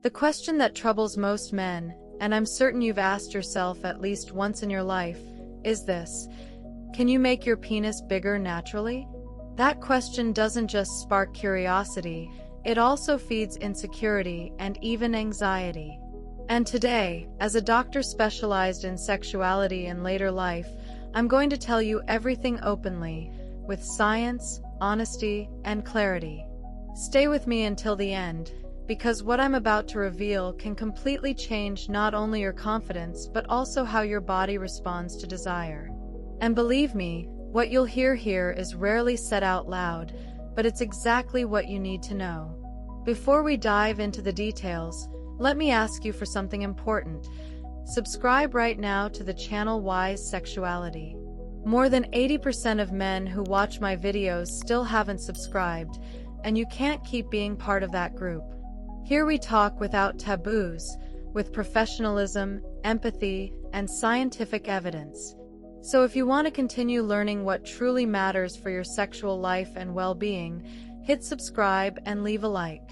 The question that troubles most men, and I'm certain you've asked yourself at least once in your life, is this: can you make your penis bigger naturally? That question doesn't just spark curiosity, it also feeds insecurity and even anxiety. And today, as a doctor specialized in sexuality and later life, I'm going to tell you everything openly, with science, honesty, and clarity. Stay with me until the end, because what I'm about to reveal can completely change not only your confidence but also how your body responds to desire. And believe me, what you'll hear here is rarely said out loud, but it's exactly what you need to know. Before we dive into the details, let me ask you for something important. Subscribe right now to the channel Wise Sexuality. More than 80% of men who watch my videos still haven't subscribed, and you can't keep being part of that group. Here we talk without taboos, with professionalism, empathy, and scientific evidence. So if you want to continue learning what truly matters for your sexual life and well-being, hit subscribe and leave a like.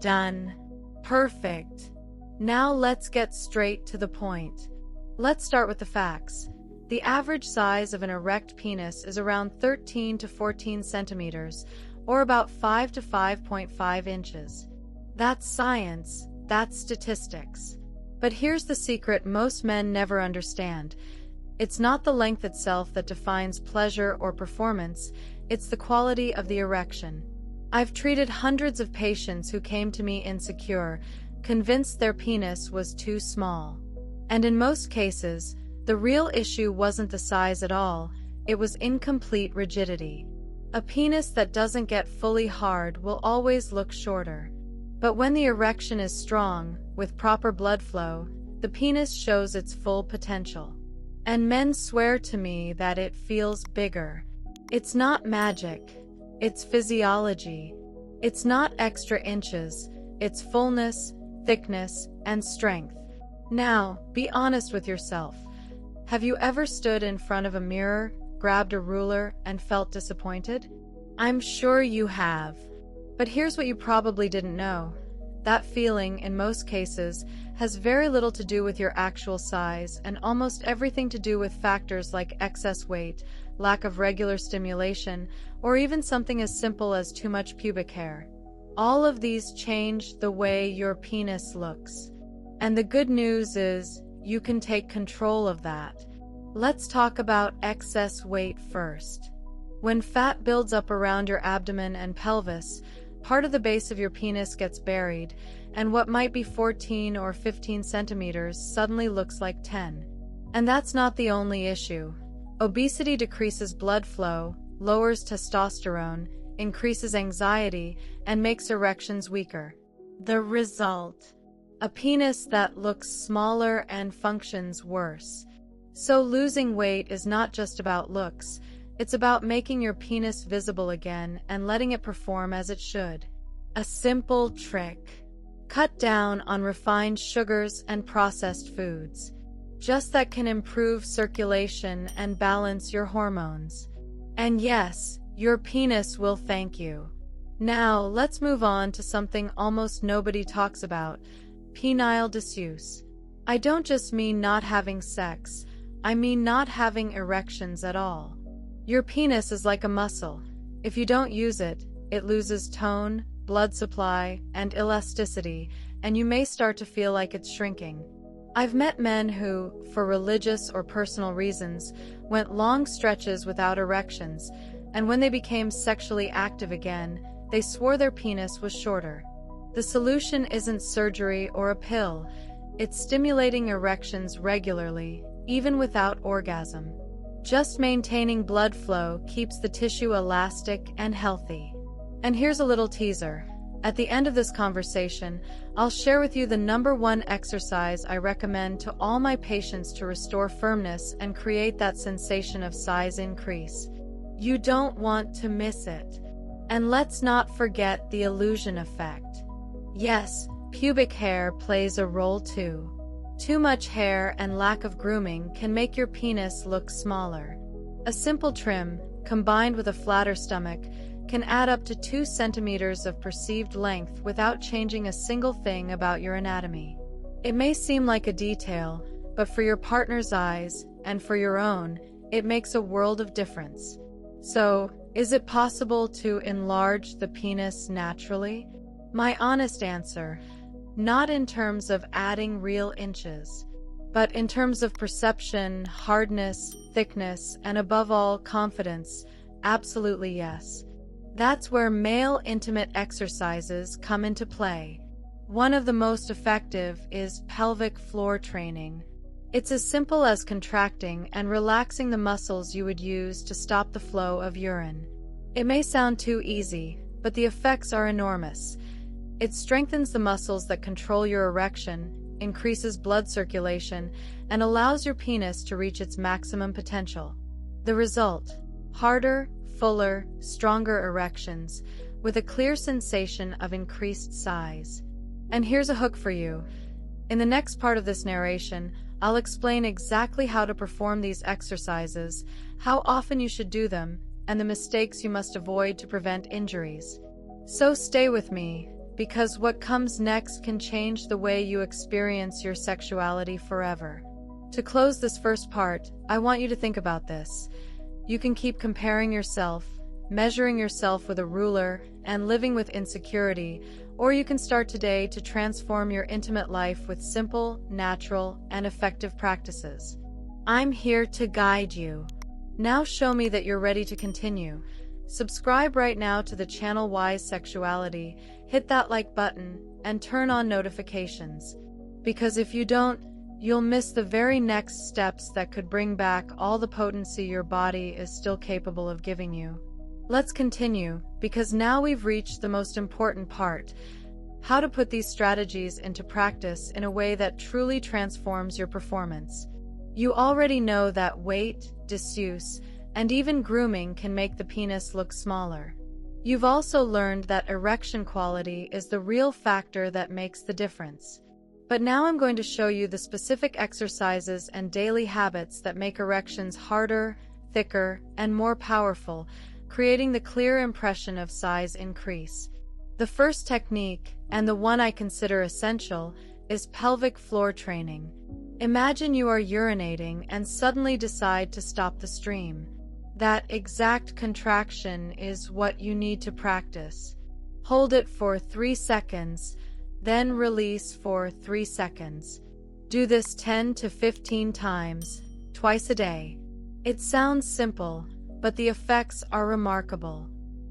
Done. Perfect. Now let's get straight to the point. Let's start with the facts. The average size of an erect penis is around 13 to 14 centimeters, or about 5 to 5.5 inches. That's science, that's statistics. But here's the secret most men never understand. It's not the length itself that defines pleasure or performance, it's the quality of the erection. I've treated hundreds of patients who came to me insecure, convinced their penis was too small. And in most cases, the real issue wasn't the size at all, it was incomplete rigidity. A penis that doesn't get fully hard will always look shorter. But when the erection is strong, with proper blood flow, the penis shows its full potential. And men swear to me that it feels bigger. It's not magic. It's physiology. It's not extra inches. It's fullness, thickness, and strength. Now, be honest with yourself. Have you ever stood in front of a mirror, grabbed a ruler, and felt disappointed? I'm sure you have. But here's what you probably didn't know. That feeling, in most cases, has very little to do with your actual size and almost everything to do with factors like excess weight, lack of regular stimulation, or even something as simple as too much pubic hair. All of these change the way your penis looks. And the good news is, you can take control of that. Let's talk about excess weight first. When fat builds up around your abdomen and pelvis, part of the base of your penis gets buried, and what might be 14 or 15 centimeters suddenly looks like 10. And that's not the only issue. Obesity decreases blood flow, lowers testosterone, increases anxiety, and makes erections weaker. The result: a penis that looks smaller and functions worse. So losing weight is not just about looks, it's about making your penis visible again and letting it perform as it should. A simple trick: cut down on refined sugars and processed foods. Just that can improve circulation and balance your hormones. And yes, your penis will thank you. Now, let's move on to something almost nobody talks about: penile disuse. I don't just mean not having sex, I mean not having erections at all. Your penis is like a muscle. If you don't use it, it loses tone, blood supply, and elasticity, and you may start to feel like it's shrinking. I've met men who, for religious or personal reasons, went long stretches without erections, and when they became sexually active again, they swore their penis was shorter. The solution isn't surgery or a pill, it's stimulating erections regularly, even without orgasm. Just maintaining blood flow keeps the tissue elastic and healthy. And here's a little teaser. At the end of this conversation, I'll share with you the #1 exercise I recommend to all my patients to restore firmness and create that sensation of size increase. You don't want to miss it. And let's not forget the illusion effect. Yes, pubic hair plays a role too. Too much hair and lack of grooming can make your penis look smaller. A simple trim, combined with a flatter stomach, can add up to 2 centimeters of perceived length without changing a single thing about your anatomy. It may seem like a detail, but for your partner's eyes, and for your own, it makes a world of difference. So, is it possible to enlarge the penis naturally? My honest answer: not in terms of adding real inches, but in terms of perception, hardness, thickness, and above all, confidence. Absolutely yes. That's where male intimate exercises come into play. One of the most effective is pelvic floor training. It's as simple as contracting and relaxing the muscles you would use to stop the flow of urine. It may sound too easy, but the effects are enormous. It strengthens the muscles that control your erection, increases blood circulation, and allows your penis to reach its maximum potential. The result: harder, fuller, stronger erections, with a clear sensation of increased size. And here's a hook for you. In the next part of this narration, I'll explain exactly how to perform these exercises, how often you should do them, and the mistakes you must avoid to prevent injuries. So stay with me, because what comes next can change the way you experience your sexuality forever. To close this first part, I want you to think about this. You can keep comparing yourself, measuring yourself with a ruler, and living with insecurity, or you can start today to transform your intimate life with simple, natural, and effective practices. I'm here to guide you. Now show me that you're ready to continue. Subscribe right now to the channel Wise Sexuality, hit that like button, and turn on notifications. Because if you don't, you'll miss the very next steps that could bring back all the potency your body is still capable of giving you. Let's continue, because now we've reached the most important part: how to put these strategies into practice in a way that truly transforms your performance. You already know that weight, disuse, and even grooming can make the penis look smaller. You've also learned that erection quality is the real factor that makes the difference. But now I'm going to show you the specific exercises and daily habits that make erections harder, thicker, and more powerful, creating the clear impression of size increase. The first technique, and the one I consider essential, is pelvic floor training. Imagine you are urinating and suddenly decide to stop the stream. That exact contraction is what you need to practice. Hold it for 3 seconds, then release for 3 seconds. Do this 10 to 15 times, twice a day. It sounds simple, but the effects are remarkable.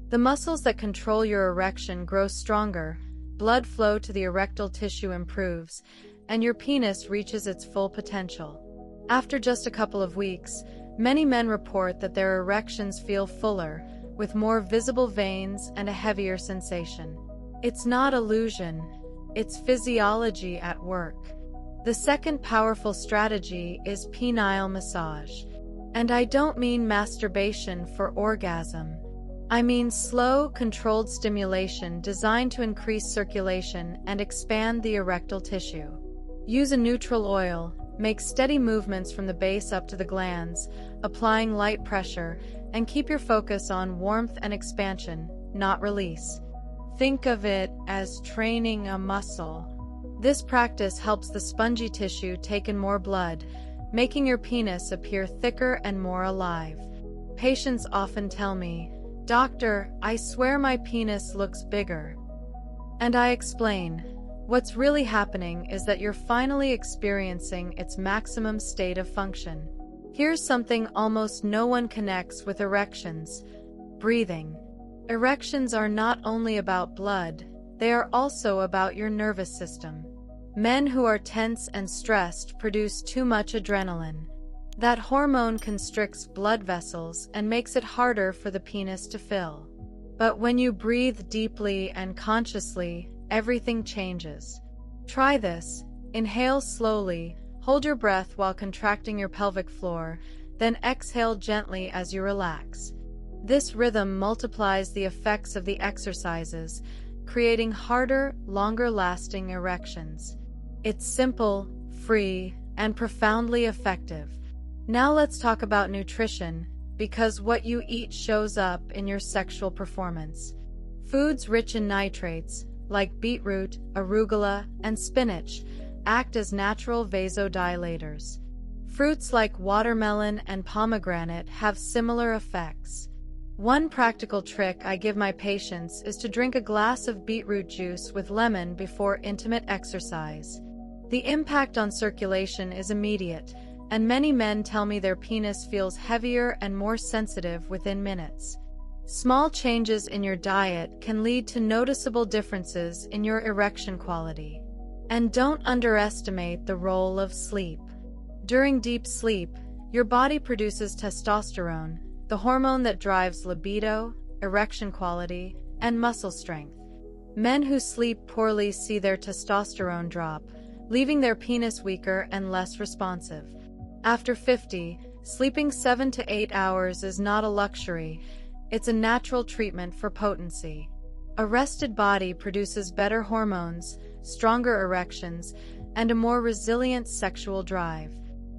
The muscles that control your erection grow stronger, blood flow to the erectile tissue improves, and your penis reaches its full potential. After just a couple of weeks, many men report that their erections feel fuller, with more visible veins and a heavier sensation. It's not illusion, it's physiology at work. The second powerful strategy is penile massage. And I don't mean masturbation for orgasm. I mean slow, controlled stimulation designed to increase circulation and expand the erectile tissue. Use a neutral oil, make steady movements from the base up to the glands, applying light pressure, and keep your focus on warmth and expansion, not release. Think of it as training a muscle. This practice helps the spongy tissue take in more blood, making your penis appear thicker and more alive. Patients often tell me, "Doctor, I swear my penis looks bigger." And I explain, what's really happening is that you're finally experiencing its maximum state of function. Here's something almost no one connects with erections: breathing. Erections are not only about blood, they are also about your nervous system. Men who are tense and stressed produce too much adrenaline. That hormone constricts blood vessels and makes it harder for the penis to fill. But when you breathe deeply and consciously, everything changes. Try this. Inhale slowly, hold your breath while contracting your pelvic floor, then exhale gently as you relax. This rhythm multiplies the effects of the exercises, creating harder, longer-lasting erections. It's simple, free, and profoundly effective. Now let's talk about nutrition, because what you eat shows up in your sexual performance. Foods rich in nitrates, like beetroot, arugula, and spinach, act as natural vasodilators. Fruits like watermelon and pomegranate have similar effects. One practical trick I give my patients is to drink a glass of beetroot juice with lemon before intimate exercise. The impact on circulation is immediate, and many men tell me their penis feels heavier and more sensitive within minutes. Small changes in your diet can lead to noticeable differences in your erection quality. And don't underestimate the role of sleep. During deep sleep, your body produces testosterone, the hormone that drives libido, erection quality, and muscle strength. Men who sleep poorly see their testosterone drop, leaving their penis weaker and less responsive. After 50, sleeping 7 to 8 hours is not a luxury, it's a natural treatment for potency. A rested body produces better hormones, stronger erections, and a more resilient sexual drive.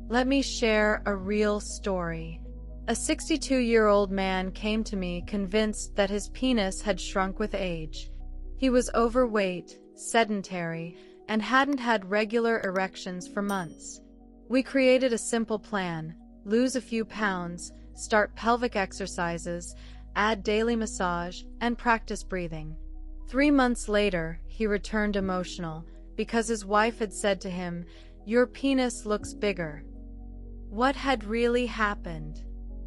Let me share a real story. A 62-year-old man came to me convinced that his penis had shrunk with age. He was overweight, sedentary, and hadn't had regular erections for months. We created a simple plan: lose a few pounds, start pelvic exercises, add daily massage, and practice breathing. 3 months later, he returned emotional because his wife had said to him, "Your penis looks bigger." What had really happened?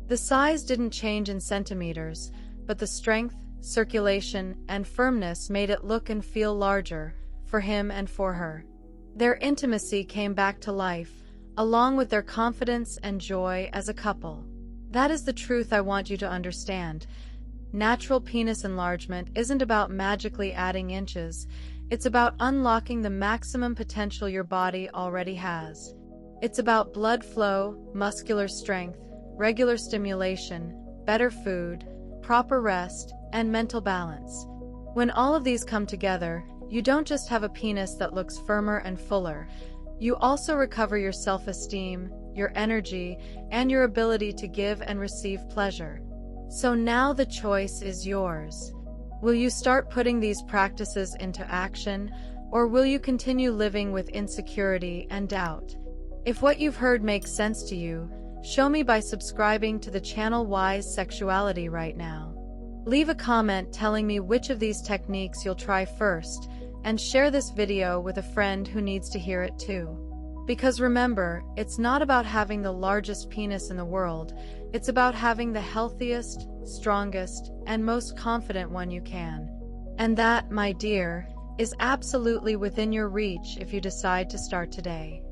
The size didn't change in centimeters, but the strength, circulation, and firmness made it look and feel larger, for him and for her. Their intimacy came back to life, along with their confidence and joy as a couple. That is the truth I want you to understand. Natural penis enlargement isn't about magically adding inches, it's about unlocking the maximum potential your body already has. It's about blood flow, muscular strength, regular stimulation, better food, proper rest, and mental balance. When all of these come together, you don't just have a penis that looks firmer and fuller. You also recover your self-esteem, your energy, and your ability to give and receive pleasure. So now the choice is yours. Will you start putting these practices into action, or will you continue living with insecurity and doubt? If what you've heard makes sense to you, show me by subscribing to the channel Wise Sexuality right now. Leave a comment telling me which of these techniques you'll try first, and share this video with a friend who needs to hear it too. Because remember, it's not about having the largest penis in the world, it's about having the healthiest, strongest, and most confident one you can. And that, my dear, is absolutely within your reach if you decide to start today.